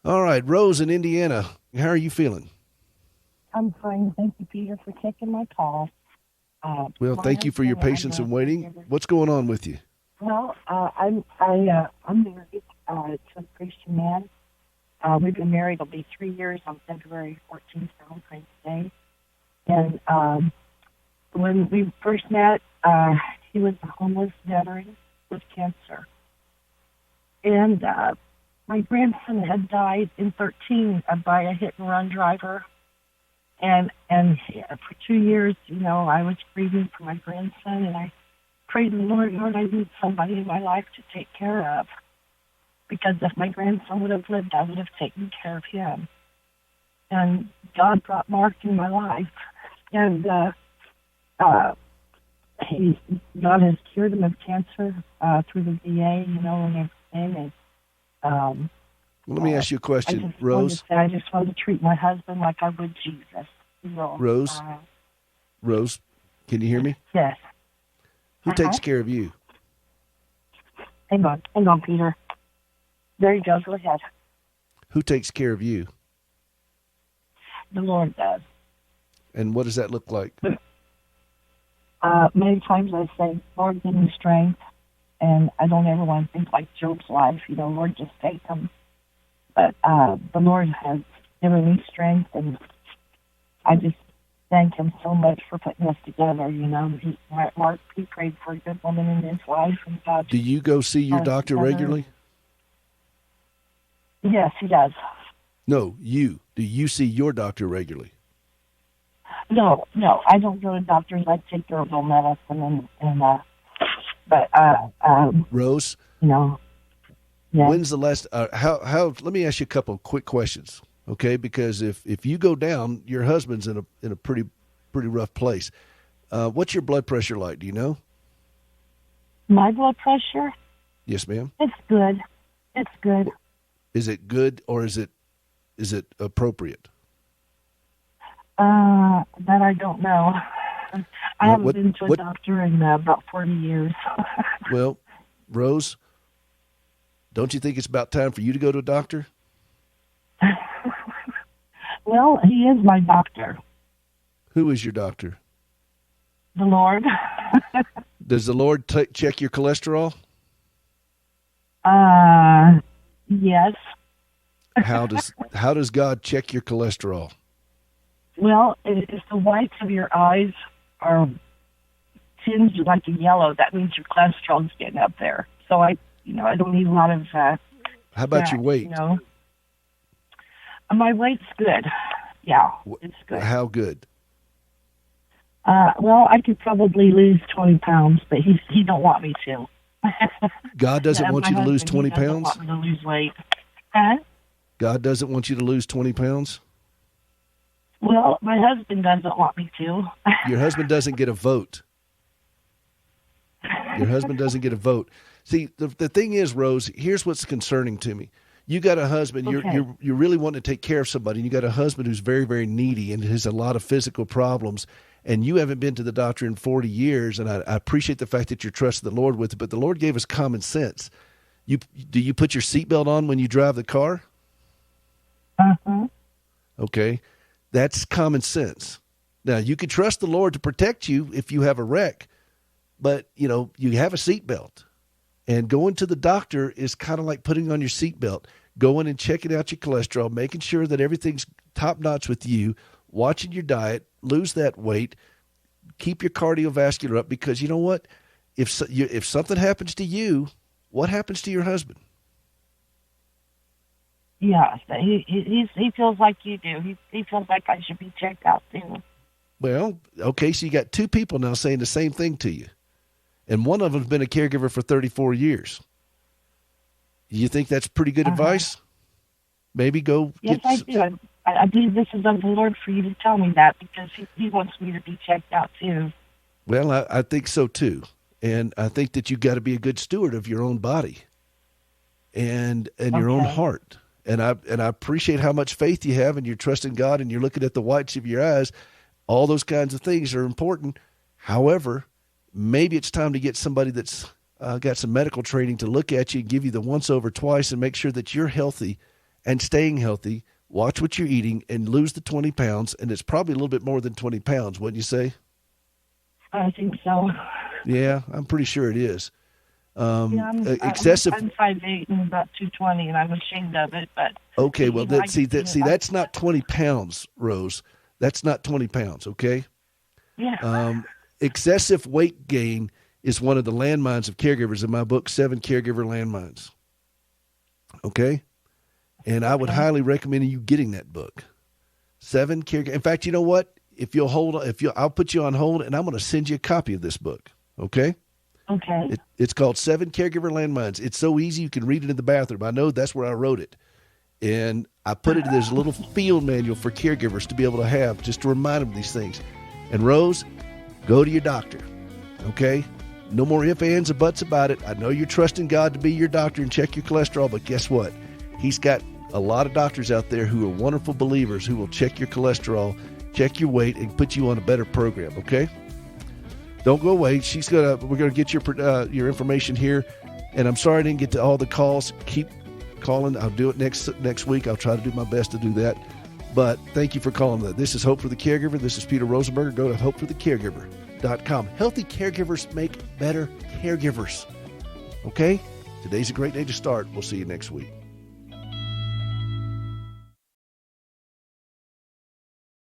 All right, Rose in Indiana. How are you feeling? I'm fine. Thank you, Peter, for taking my call. Well, My thank you for your husband, I'm patience a and waiting. caregiver. What's going on with you? Well, I'm married to a Christian man. We've been married. It'll be 3 years on February 14th, Valentine's Day. And when we first met, he was a homeless veteran with cancer. And my grandson had died in 13 by a hit and run driver. And for 2 years, I was grieving for my grandson, and I prayed to the Lord, I need somebody in my life to take care of. Because if my grandson would have lived, I would have taken care of him. And God brought Mark in my life, and God has cured him of cancer through the VA, and everything. And Well, let me ask you a question, Rose. I just wanted to treat my husband like I would Jesus. Rose, Rose, can you hear me? Yes. Who takes care of you? Hang on, Peter. There you go. Go ahead. Who takes care of you? The Lord does. And what does that look like? Many times I say, Lord, give me strength. And I don't ever want to think like Job's life, Lord, just take him. But the Lord has given me strength, and I just thank him so much for putting us together. Mark, he prayed for a good woman in his life, and God. Do you go see your doctor regularly? Yes, he does. No, you. Do you see your doctor regularly? No, I don't go to doctors. I take herbal medicine, but Rose. Yeah. When's the last? How? Let me ask you a couple of quick questions, okay? Because if you go down, your husband's in a pretty rough place. What's your blood pressure like? Do you know? My blood pressure? Yes, ma'am. It's good. It's good. Is it good or is it appropriate? That I don't know. I haven't been to a doctor in about 40 years. Well, Rose, don't you think it's about time for you to go to a doctor? Well, he is my doctor. Who is your doctor? The Lord. Does the Lord check your cholesterol? Yes. How does God check your cholesterol? Well, if the whites of your eyes are tinged like a yellow, that means your cholesterol's getting up there. So I don't need a lot of. How about your weight? My weight's good. Yeah, it's good. How good? Well, I could probably lose 20 pounds, but he don't want me to. God doesn't want you to lose 20 pounds? He doesn't want me to lose weight. Huh? God doesn't want you to lose 20 pounds? Well, my husband doesn't want me to. Your husband doesn't get a vote. Your husband doesn't get a vote. See, the thing is, Rose, here's what's concerning to me. You got a husband, okay. you're really wanting to take care of somebody, and you got a husband who's very, very needy and has a lot of physical problems, and you haven't been to the doctor in 40 years, and I appreciate the fact that you're trusting the Lord with it, but the Lord gave us common sense. Do you put your seatbelt on when you drive the car? Uh-huh. Okay. That's common sense. Now, you can trust the Lord to protect you if you have a wreck, but, you have a seatbelt. And going to the doctor is kind of like putting on your seatbelt, going and checking out your cholesterol, making sure that everything's top-notch with you, watching your diet, lose that weight, keep your cardiovascular up, because you know what? If something happens to you, what happens to your husband? Yeah, he feels like you do. He feels like I should be checked out too. Well, okay, so you got two people now saying the same thing to you. And one of them's been a caregiver for 34 years. You think that's pretty good advice? Maybe go Yes, I do. I believe this is of the Lord for you to tell me that, because he wants me to be checked out too. Well, I think so too. And I think that you got to be a good steward of your own body and your own heart. And I appreciate how much faith you have, and you're trusting God, and you're looking at the whites of your eyes. All those kinds of things are important. However, maybe it's time to get somebody that's got some medical training to look at you and give you the once over twice and make sure that you're healthy and staying healthy, watch what you're eating, and lose the 20 pounds. And it's probably a little bit more than 20 pounds, wouldn't you say? I think so. Yeah, I'm pretty sure it is. I'm Excessive. I'm 5'8" and about 220, and I'm ashamed of it. But okay, well, that's not 20 pounds, Rose. That's not 20 pounds. Okay. Yeah. Excessive weight gain is one of the landmines of caregivers in my book, 7 Caregiver Landmines. Okay. And I would highly recommend you getting that book. 7 Caregiver. In fact, you know what? If you'll hold, I'll put you on hold, and I'm going to send you a copy of this book. Okay. Okay. It's called 7 Caregiver Landmines. It's so easy you can read it in the bathroom. I know that's where I wrote it. And I put it in this little field manual for caregivers to be able to have, just to remind them of these things. And Rose, go to your doctor. Okay? No more ifs, ands, or buts about it. I know you're trusting God to be your doctor and check your cholesterol, but guess what? He's got a lot of doctors out there who are wonderful believers who will check your cholesterol, check your weight, and put you on a better program, okay? Don't go away. We're gonna get your information here, and I'm sorry I didn't get to all the calls. Keep calling. I'll do it next week. I'll try to do my best to do that. But thank you for calling. This is Hope for the Caregiver. This is Peter Rosenberger. Go to hopeforthecaregiver.com. Healthy caregivers make better caregivers. Okay? Today's a great day to start. We'll see you next week.